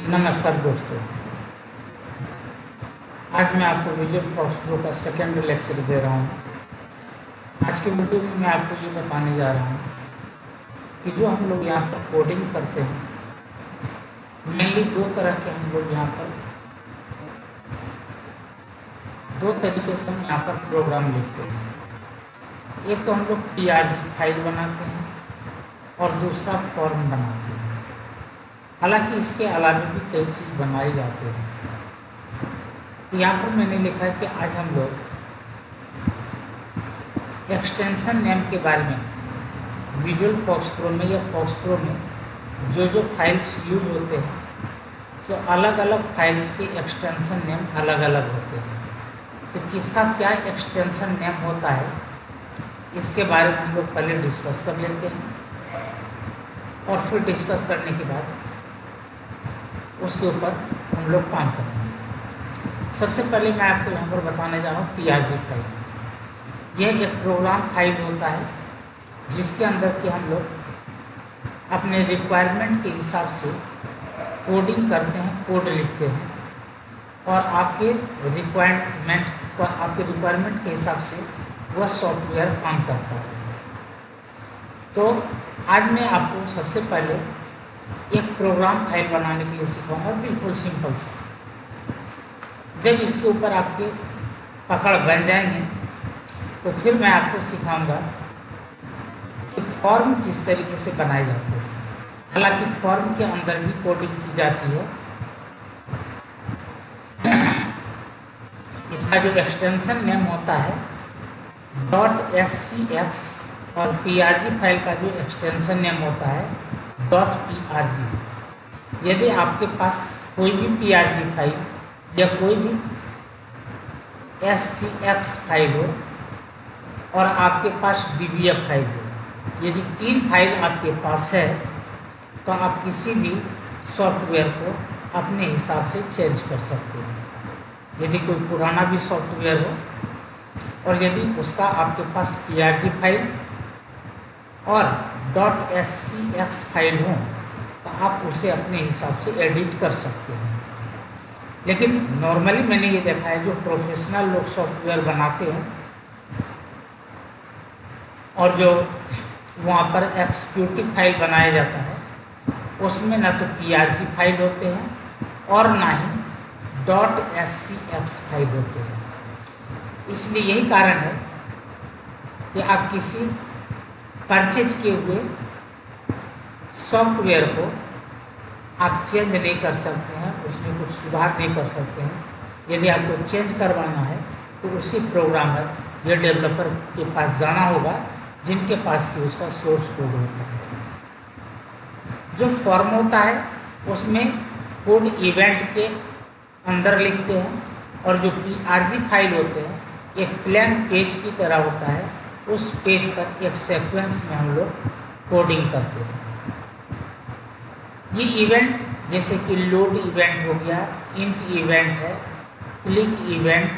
नमस्कार दोस्तों, आज मैं आपको विजुअल फॉक्स प्रो का सेकेंड लेक्चर दे रहा हूँ। आज के वीडियो में मैं आपको ये बताने जा रहा हूँ कि जो हम लोग यहाँ पर कोडिंग करते हैं, मेनली दो तरह के हम लोग यहाँ पर दो तरीके से हम यहाँ पर प्रोग्राम लिखते हैं। एक तो हम लोग PRG फाइल बनाते हैं और दूसरा फॉर्म बनाते हैं। हालांकि इसके अलावा भी कई चीज़ बनाई जाती है। तो यहाँ पर मैंने लिखा है कि आज हम लोग एक्सटेंशन नेम के बारे में विजुअल फॉक्स प्रो में या फॉक्स प्रो में जो फाइल्स यूज होते हैं, तो अलग अलग फाइल्स के एक्सटेंशन नेम अलग अलग होते हैं। तो किसका क्या एक्सटेंशन नेम होता है, इसके बारे में हम लोग पहले डिस्कस कर लेते हैं और फिर डिस्कस करने के बाद उसके ऊपर हम लोग काम करेंगे। सबसे पहले मैं आपको यहाँ पर बताने जा रहा हूँ PRG फाइल। यह एक प्रोग्राम फाइल होता है जिसके अंदर कि हम लोग अपने रिक्वायरमेंट के हिसाब से कोडिंग करते हैं, कोड लिखते हैं और आपके रिक्वायरमेंट के हिसाब से वह सॉफ्टवेयर काम करता है। तो आज मैं आपको सबसे पहले एक प्रोग्राम फाइल बनाने के लिए सिखाऊंगा, बिल्कुल सिंपल सा। जब इसके ऊपर आपके पकड़ बन जाएंगे तो फिर मैं आपको सिखाऊंगा कि फॉर्म किस तरीके से बनाए जाते हैं। हालांकि फॉर्म के अंदर भी कोडिंग की जाती है। इसका जो एक्सटेंशन नेम होता है .scx और PRG फाइल का जो एक्सटेंशन नेम होता है .prg। यदि आपके पास कोई भी PRG फाइल या कोई भी SCX फाइल हो और आपके पास DBF फाइल हो, यदि तीन फाइल आपके पास है तो आप किसी भी सॉफ्टवेयर को अपने हिसाब से चेंज कर सकते हैं। यदि कोई पुराना भी सॉफ्टवेयर हो और यदि उसका आपके पास PRG फाइल और .scx फाइल हो तो आप उसे अपने हिसाब से एडिट कर सकते हैं। लेकिन नॉर्मली मैंने ये देखा है, जो प्रोफेशनल लोग सॉफ्टवेयर बनाते हैं और जो वहाँ पर एक्जीक्यूटिव फाइल बनाया जाता है, उसमें ना तो PRG फाइल होते हैं और ना ही .scx फाइल होते हैं। इसलिए यही कारण है कि आप किसी परचेज किए हुए सॉफ्टवेयर को आप चेंज नहीं कर सकते हैं, उसमें कुछ सुधार नहीं कर सकते हैं। यदि आपको चेंज करवाना है तो उसी प्रोग्रामर या डेवलपर के पास जाना होगा जिनके पास कि उसका सोर्स कोड होता है। जो फॉर्म होता है उसमें कोड इवेंट के अंदर लिखते हैं और जो PRG फाइल होते हैं एक प्लेन पेज की तरह होता है। उस पेज पर एक सीक्वेंस में हम लोग कोडिंग करते हैं। ये इवेंट जैसे कि लोड इवेंट हो गया, इंट इवेंट है, क्लिक इवेंट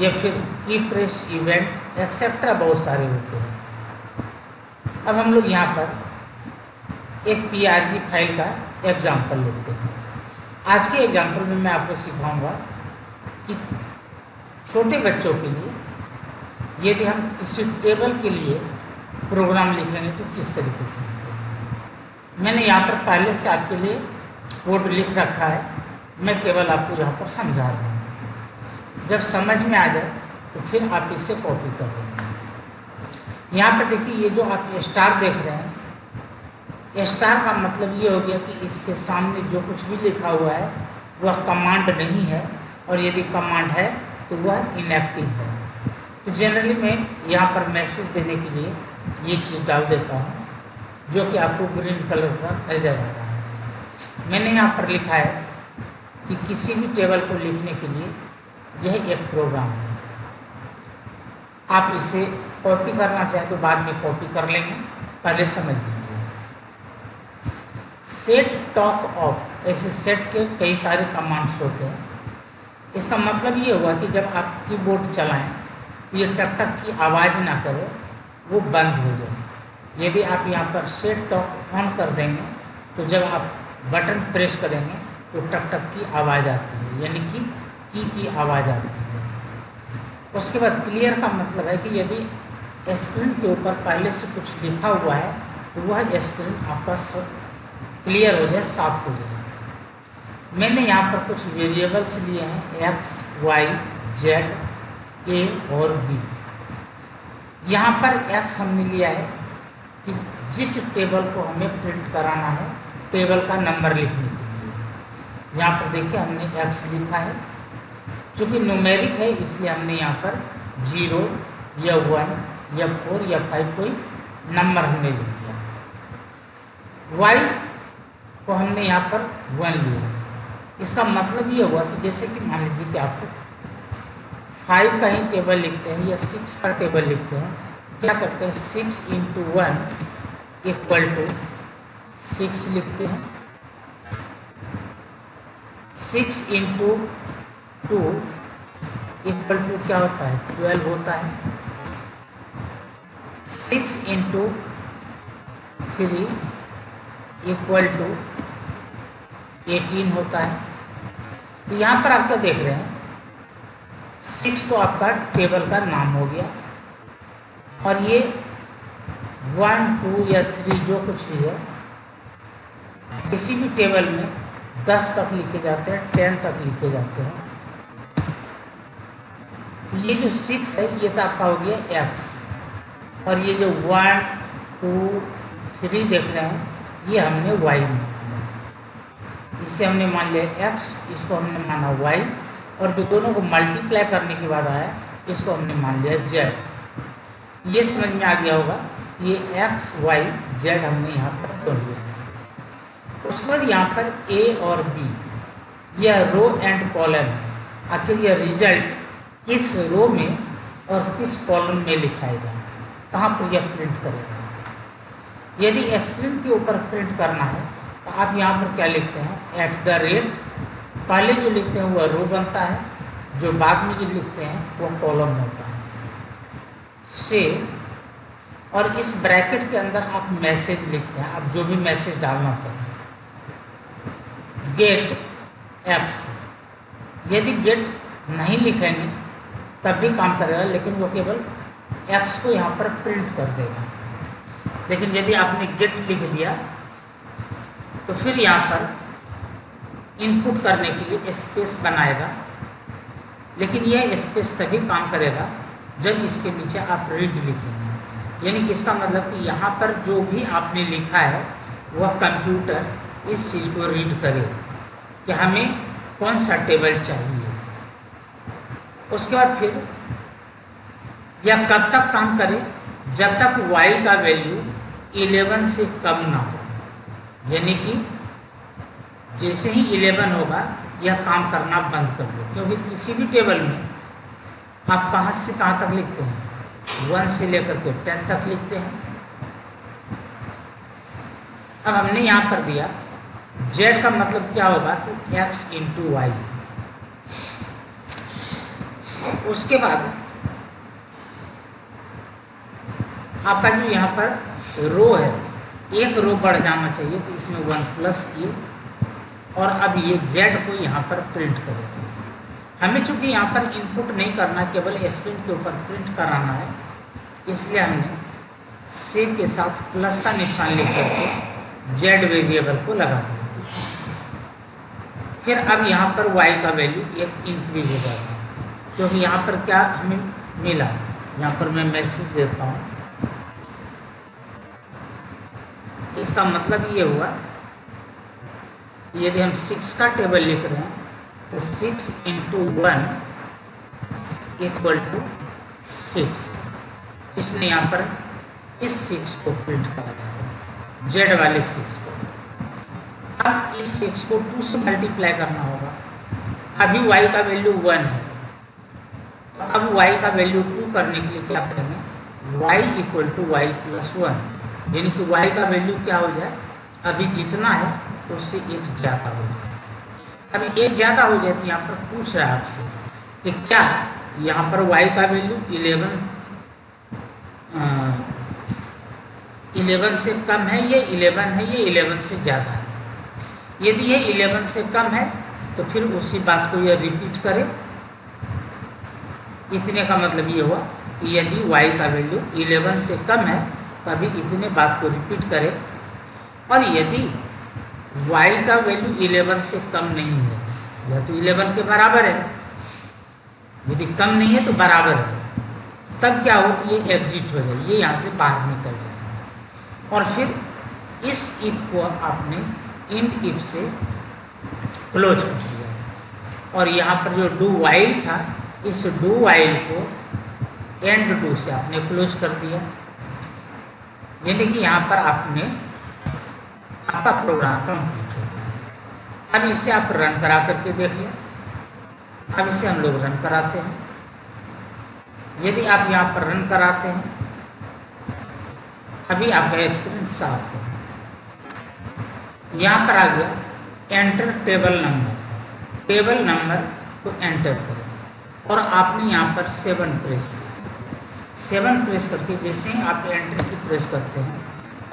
या फिर की प्रेस इवेंट एक्सेट्रा बहुत सारे होते हैं। अब हम लोग यहाँ पर एक PRG फाइल का एग्जाम्पल लेते हैं। आज के एग्जाम्पल में मैं आपको सिखाऊंगा कि छोटे बच्चों के लिए यदि हम किसी टेबल के लिए प्रोग्राम लिखेंगे तो किस तरीके से लिखेंगे। मैंने यहाँ पर पहले से आपके लिए कोड लिख रखा है, मैं केवल आपको यहाँ पर समझा रहा हूँ। जब समझ में आ जाए तो फिर आप इसे कॉपी कर लेंगे। यहाँ पर देखिए, ये जो आप स्टार देख रहे हैं, स्टार का मतलब ये हो गया कि इसके सामने जो कुछ भी लिखा हुआ है वह कमांड नहीं है, और यदि कमांड है तो वह इनएक्टिव है। तो जनरली मैं यहाँ पर मैसेज देने के लिए ये चीज़ डाल देता हूँ जो कि आपको ग्रीन कलर का नज़र आ रहा है। मैंने यहाँ पर लिखा है कि किसी भी टेबल को लिखने के लिए यह एक प्रोग्राम है। आप इसे कॉपी करना चाहें तो बाद में कॉपी कर लेंगे, पहले समझ लीजिए। सेट टॉप ऑफ, ऐसे सेट के कई सारे कमांड्स होते हैं। इसका मतलब ये हुआ कि जब आप कीबोर्ड चलाएं तो ये टक टक की आवाज़ ना करे, वो बंद हो जाए। यदि आप यहाँ पर सेट टॉप ऑन कर देंगे तो जब आप बटन प्रेस करेंगे तो टक टक की आवाज़ आती है, यानी कि की आवाज़ आती है। उसके बाद क्लियर का मतलब है कि यदि स्क्रीन के ऊपर पहले से कुछ लिखा हुआ है तो वह स्क्रीन आपका क्लियर हो जाए, साफ हो जाए। मैंने यहाँ पर कुछ वेरिएबल्स लिए हैं x, y, z, a और b। यहाँ पर x हमने लिया है कि जिस टेबल को हमें प्रिंट कराना है, टेबल का नंबर लिखने के लिए। यहाँ पर देखिए हमने x लिखा है, चूँकि न्यूमेरिक है इसलिए हमने यहाँ पर 0 या 1 या 4 या 5 कोई नंबर हमने लिख दिया। y को हमने यहाँ पर 1 लिया। इसका मतलब ये हुआ कि जैसे कि मान लीजिए कि आपको 5 का ही टेबल लिखते हैं या 6 का टेबल लिखते हैं, क्या करते हैं 6 × 1 = 6 लिखते हैं, 6 × 2 = क्या होता है 12 होता है, 6 × 3 = 18 होता है। तो यहाँ पर आप क्या देख रहे हैं 6 तो आपका टेबल का नाम हो गया, और ये 1, 2 या 3 जो कुछ भी है किसी भी टेबल में 10 तक लिखे जाते हैं, 10 तक लिखे जाते हैं। तो ये जो 6 है ये तो आपका हो गया x, और ये जो 1, 2, 3 देख रहे हैं ये हमने y में, इसे हमने मान लिया x, इसको हमने माना y, और जो दोनों को मल्टीप्लाई करने के बाद आया इसको हमने मान लिया z। ये समझ में आ गया होगा, ये x, y, z हमने यहाँ पर जोड़ लिया। उसके बाद यहाँ पर a और b यह रो एंड कॉलम है। आखिर यह रिजल्ट किस रो में और किस कॉलम में लिखाएगा, कहाँ पर यह प्रिंट करेगा। यदि स्क्रीन के ऊपर प्रिंट करना है तो आप यहाँ पर क्या लिखते हैं @ पहले जो लिखते हैं वह रो बनता है, जो बाद में जो लिखते हैं वह कॉलम होता है से, और इस ब्रैकेट के अंदर आप मैसेज लिखते हैं, आप जो भी मैसेज डालना चाहें। गेट x, यदि गेट नहीं लिखेंगे तब भी काम करेगा, लेकिन वो केवल x को यहाँ पर प्रिंट कर देगा। लेकिन यदि आपने गेट लिख दिया तो फिर यहाँ पर इनपुट करने के लिए स्पेस बनाएगा, लेकिन यह स्पेस तभी काम करेगा जब इसके नीचे आप रीड लिखेंगे। यानी कि इसका मतलब कि यहाँ पर जो भी आपने लिखा है वह कंप्यूटर इस चीज़ को रीड करे कि हमें कौन सा टेबल चाहिए। उसके बाद फिर यह कब तक काम करे, जब तक y का वैल्यू 11 से कम ना हो। यानी कि जैसे ही 11 होगा यह काम करना बंद कर दो, क्योंकि किसी भी टेबल में आप कहाँ से कहाँ तक लिखते हैं 1 से लेकर के 10 तक लिखते हैं। अब हमने यहाँ पर दिया z का मतलब क्या होगा कि x × y। उसके बाद आपका जो यहाँ पर रो है, एक रो बढ़ जाना चाहिए, तो इसमें 1+ किए और अब ये z को यहाँ पर प्रिंट करेगा। हमें चूँकि यहाँ पर इनपुट नहीं करना, केवल स्क्रीन के ऊपर प्रिंट कराना है, इसलिए हमने से के साथ प्लस का निशान लिख करके z वेरिएबल को लगा दिया। फिर अब यहाँ पर y का वैल्यू एक इंक्रीज हो जाता है, क्योंकि यहाँ पर क्या हमें मिला, यहाँ पर मैं मैसेज देता हूँ। इसका मतलब ये हुआ यदि हम 6 का टेबल लिख रहे हैं तो 6 × 1 = 6। इसने यहाँ पर इस 6 को प्रिंट करा जाएगा, z वाले 6 को। अब इस 6 को 2 से मल्टीप्लाई करना होगा। अभी y का वैल्यू 1 है, तो अब y का वैल्यू 2 करने के लिए क्या करेंगे, y = y + 1, यानी कि y का वैल्यू क्या हो जाए, अभी जितना है उससे 1 ज़्यादा हो जाए। अभी 1 ज़्यादा हो जाए तो यहाँ पर पूछ रहा है आपसे कि क्या यहाँ पर y का वैल्यू 11 से कम है, ये 11 है, ये 11 से ज़्यादा है। यदि ये 11 से कम है तो फिर उसी बात को ये रिपीट करे। इतने का मतलब ये हुआ कि यदि y का वैल्यू 11 से कम है तभी इतने बात को रिपीट करे, और यदि y का वैल्यू 11 से कम नहीं है, या तो 11 के बराबर है, यदि कम नहीं है तो बराबर है, तब क्या हो कि ये एग्जिट हो जाए, ये यहाँ से बाहर निकल जाए। और फिर इस इफ को आपने इंट इफ से क्लोज कर दिया, और यहाँ पर जो डू वाइल था, इस डू वाइल को एंड डू से आपने क्लोज कर दिया, यानी कि यहाँ पर आपने आपका प्रोग्राम कंप्लीट हो गया। अब इसे आप रन करा करके देखिए। अब इसे हम लोग रन कराते हैं। यदि आप यहाँ पर रन कराते हैं, अभी आपका स्क्रीन साफ है। यहाँ पर आ गया enter table number, table number को एंटर करें, और आपने यहाँ पर 7 प्रेस किया। 7 प्रेस करके जैसे ही आप एंटर की प्रेस करते हैं,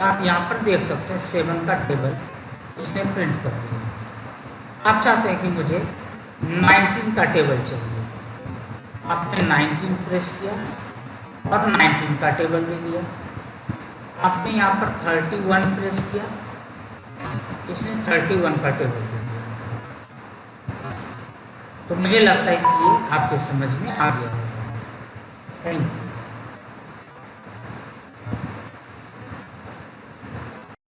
आप यहाँ पर देख सकते हैं 7 का टेबल इसने प्रिंट कर दिया। आप चाहते हैं कि मुझे 19 का टेबल चाहिए, आपने 19 प्रेस किया और 19 का टेबल दे दिया। आपने यहाँ पर 31 प्रेस किया, इसने 31 का टेबल दे दिया। तो मुझे लगता है कि ये आपके समझ में आ गया होगा। Thank you.